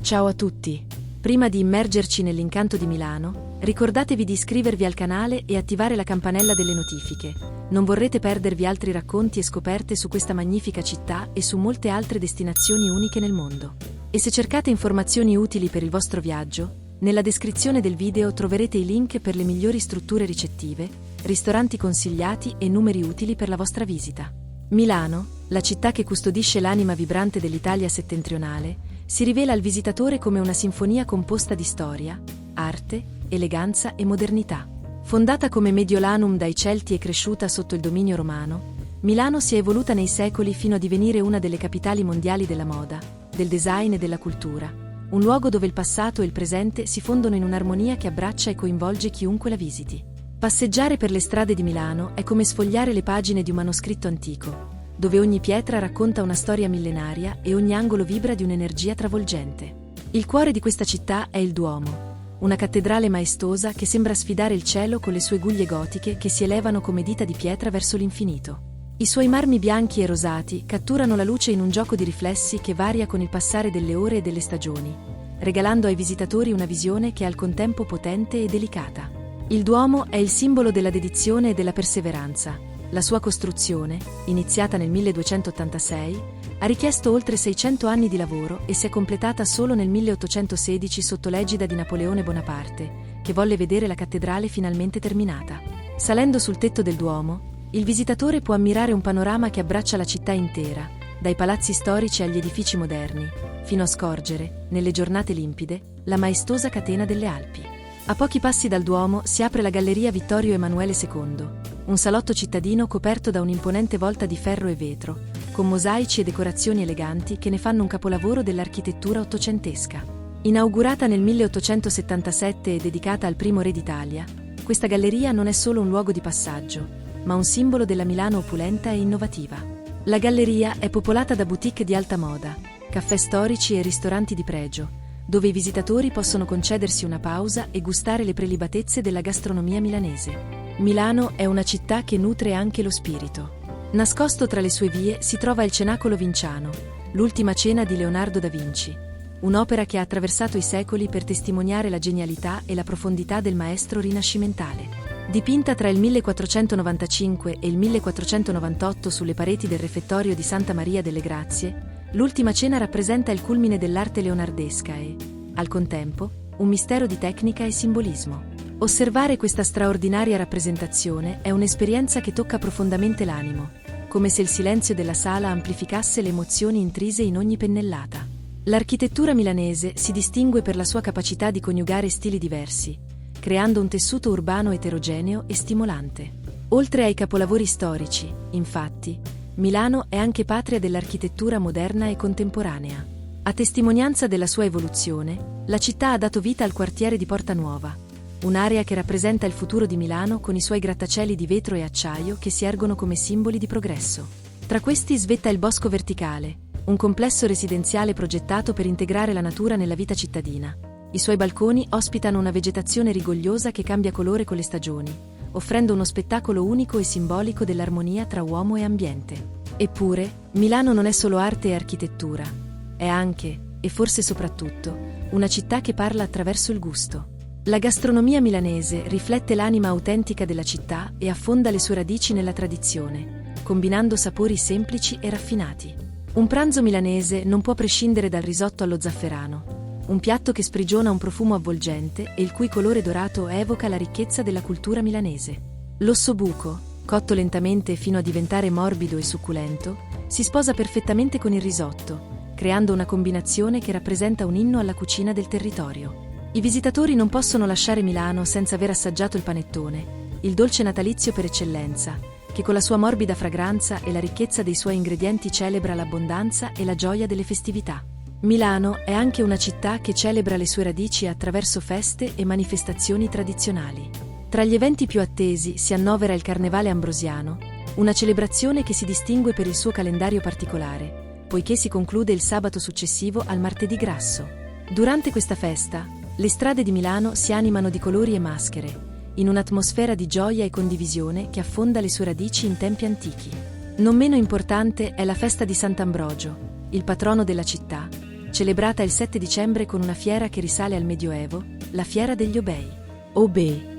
Ciao a tutti! Prima di immergerci nell'incanto di Milano, ricordatevi di iscrivervi al canale e attivare la campanella delle notifiche. Non vorrete perdervi altri racconti e scoperte su questa magnifica città e su molte altre destinazioni uniche nel mondo. E se cercate informazioni utili per il vostro viaggio, nella descrizione del video troverete i link per le migliori strutture ricettive, ristoranti consigliati e numeri utili per la vostra visita. Milano, la città che custodisce l'anima vibrante dell'Italia settentrionale, si rivela al visitatore come una sinfonia composta di storia, arte, eleganza e modernità. Fondata come Mediolanum dai Celti e cresciuta sotto il dominio romano, Milano si è evoluta nei secoli fino a divenire una delle capitali mondiali della moda, del design e della cultura, un luogo dove il passato e il presente si fondono in un'armonia che abbraccia e coinvolge chiunque la visiti. Passeggiare per le strade di Milano è come sfogliare le pagine di un manoscritto antico, dove ogni pietra racconta una storia millenaria e ogni angolo vibra di un'energia travolgente. Il cuore di questa città è il Duomo, una cattedrale maestosa che sembra sfidare il cielo con le sue guglie gotiche che si elevano come dita di pietra verso l'infinito. I suoi marmi bianchi e rosati catturano la luce in un gioco di riflessi che varia con il passare delle ore e delle stagioni, regalando ai visitatori una visione che è al contempo potente e delicata. Il Duomo è il simbolo della dedizione e della perseveranza. La sua costruzione, iniziata nel 1286, ha richiesto oltre 600 anni di lavoro e si è completata solo nel 1816 sotto l'egida di Napoleone Bonaparte, che volle vedere la cattedrale finalmente terminata. Salendo sul tetto del Duomo, il visitatore può ammirare un panorama che abbraccia la città intera, dai palazzi storici agli edifici moderni, fino a scorgere, nelle giornate limpide, la maestosa catena delle Alpi. A pochi passi dal Duomo si apre la Galleria Vittorio Emanuele II, un salotto cittadino coperto da un'imponente volta di ferro e vetro, con mosaici e decorazioni eleganti che ne fanno un capolavoro dell'architettura ottocentesca. Inaugurata nel 1877 e dedicata al primo re d'Italia, questa galleria non è solo un luogo di passaggio, ma un simbolo della Milano opulenta e innovativa. La galleria è popolata da boutique di alta moda, caffè storici e ristoranti di pregio, dove i visitatori possono concedersi una pausa e gustare le prelibatezze della gastronomia milanese. Milano è una città che nutre anche lo spirito. Nascosto tra le sue vie si trova il Cenacolo Vinciano, l'ultima cena di Leonardo da Vinci, un'opera che ha attraversato i secoli per testimoniare la genialità e la profondità del maestro rinascimentale. Dipinta tra il 1495 e il 1498 sulle pareti del refettorio di Santa Maria delle Grazie, l'Ultima Cena rappresenta il culmine dell'arte leonardesca e, al contempo, un mistero di tecnica e simbolismo. Osservare questa straordinaria rappresentazione è un'esperienza che tocca profondamente l'animo, come se il silenzio della sala amplificasse le emozioni intrise in ogni pennellata. L'architettura milanese si distingue per la sua capacità di coniugare stili diversi, creando un tessuto urbano eterogeneo e stimolante. Oltre ai capolavori storici, infatti, Milano è anche patria dell'architettura moderna e contemporanea. A testimonianza della sua evoluzione, la città ha dato vita al quartiere di Porta Nuova, un'area che rappresenta il futuro di Milano con i suoi grattacieli di vetro e acciaio che si ergono come simboli di progresso. Tra questi svetta il Bosco Verticale, un complesso residenziale progettato per integrare la natura nella vita cittadina. I suoi balconi ospitano una vegetazione rigogliosa che cambia colore con le stagioni, offrendo uno spettacolo unico e simbolico dell'armonia tra uomo e ambiente. Eppure, Milano non è solo arte e architettura, è anche, e forse soprattutto, una città che parla attraverso il gusto. La gastronomia milanese riflette l'anima autentica della città e affonda le sue radici nella tradizione, combinando sapori semplici e raffinati. Un pranzo milanese non può prescindere dal risotto allo zafferano, un piatto che sprigiona un profumo avvolgente e il cui colore dorato evoca la ricchezza della cultura milanese. L'ossobuco, cotto lentamente fino a diventare morbido e succulento, si sposa perfettamente con il risotto, creando una combinazione che rappresenta un inno alla cucina del territorio. I visitatori non possono lasciare Milano senza aver assaggiato il panettone, il dolce natalizio per eccellenza, che con la sua morbida fragranza e la ricchezza dei suoi ingredienti celebra l'abbondanza e la gioia delle festività. Milano è anche una città che celebra le sue radici attraverso feste e manifestazioni tradizionali. Tra gli eventi più attesi si annovera il Carnevale Ambrosiano, una celebrazione che si distingue per il suo calendario particolare, poiché si conclude il sabato successivo al Martedì Grasso. Durante questa festa, le strade di Milano si animano di colori e maschere, in un'atmosfera di gioia e condivisione che affonda le sue radici in tempi antichi. Non meno importante è la festa di Sant'Ambrogio, il patrono della città, celebrata il 7 dicembre con una fiera che risale al Medioevo, la Fiera degli Obei. Obei.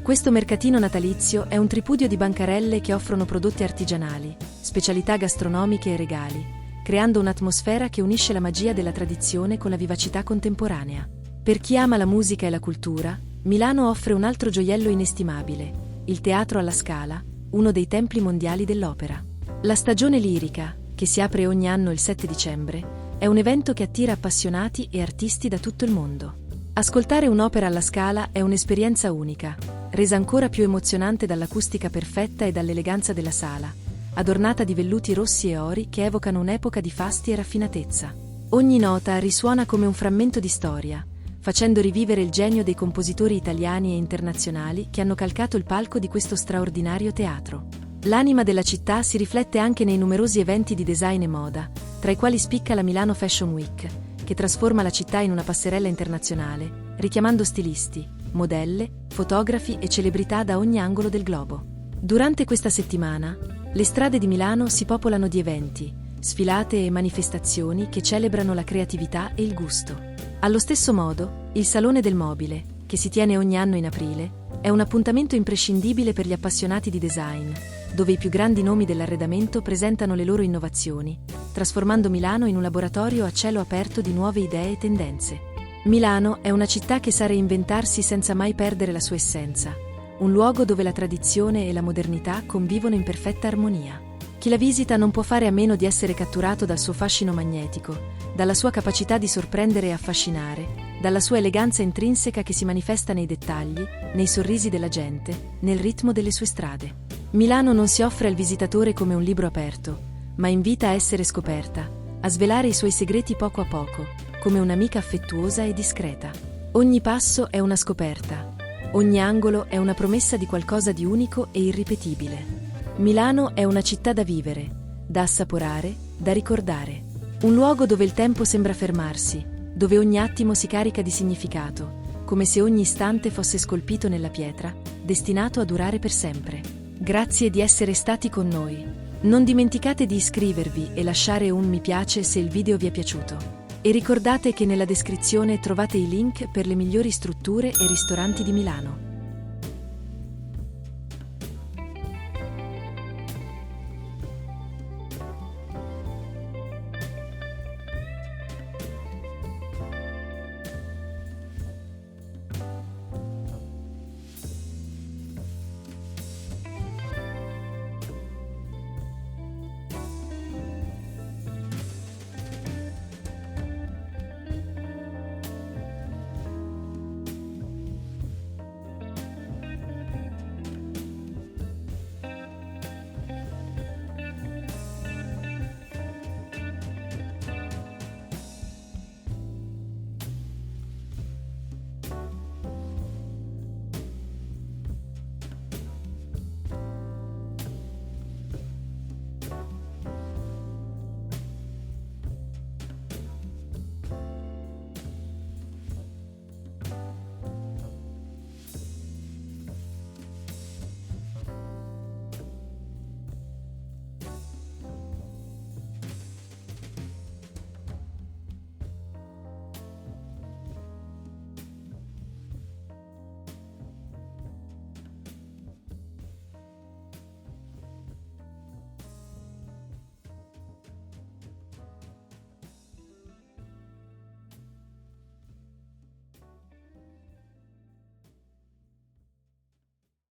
Questo mercatino natalizio è un tripudio di bancarelle che offrono prodotti artigianali, specialità gastronomiche e regali, creando un'atmosfera che unisce la magia della tradizione con la vivacità contemporanea. Per chi ama la musica e la cultura, Milano offre un altro gioiello inestimabile, il Teatro alla Scala, uno dei templi mondiali dell'opera. La stagione lirica, che si apre ogni anno il 7 dicembre, è un evento che attira appassionati e artisti da tutto il mondo. Ascoltare un'opera alla Scala è un'esperienza unica, resa ancora più emozionante dall'acustica perfetta e dall'eleganza della sala, adornata di velluti rossi e ori che evocano un'epoca di fasti e raffinatezza. Ogni nota risuona come un frammento di storia, facendo rivivere il genio dei compositori italiani e internazionali che hanno calcato il palco di questo straordinario teatro. L'anima della città si riflette anche nei numerosi eventi di design e moda, tra i quali spicca la Milano Fashion Week, che trasforma la città in una passerella internazionale, richiamando stilisti, modelle, fotografi e celebrità da ogni angolo del globo. Durante questa settimana, le strade di Milano si popolano di eventi, sfilate e manifestazioni che celebrano la creatività e il gusto. Allo stesso modo, il Salone del Mobile, che si tiene ogni anno in aprile, è un appuntamento imprescindibile per gli appassionati di design, dove i più grandi nomi dell'arredamento presentano le loro innovazioni, trasformando Milano in un laboratorio a cielo aperto di nuove idee e tendenze. Milano è una città che sa reinventarsi senza mai perdere la sua essenza, un luogo dove la tradizione e la modernità convivono in perfetta armonia. Chi la visita non può fare a meno di essere catturato dal suo fascino magnetico, dalla sua capacità di sorprendere e affascinare, dalla sua eleganza intrinseca che si manifesta nei dettagli, nei sorrisi della gente, nel ritmo delle sue strade. Milano non si offre al visitatore come un libro aperto, ma invita a essere scoperta, a svelare i suoi segreti poco a poco, come un'amica affettuosa e discreta. Ogni passo è una scoperta, ogni angolo è una promessa di qualcosa di unico e irripetibile. Milano è una città da vivere, da assaporare, da ricordare. Un luogo dove il tempo sembra fermarsi, dove ogni attimo si carica di significato, come se ogni istante fosse scolpito nella pietra, destinato a durare per sempre. Grazie di essere stati con noi. Non dimenticate di iscrivervi e lasciare un mi piace se il video vi è piaciuto. E ricordate che nella descrizione trovate i link per le migliori strutture e ristoranti di Milano.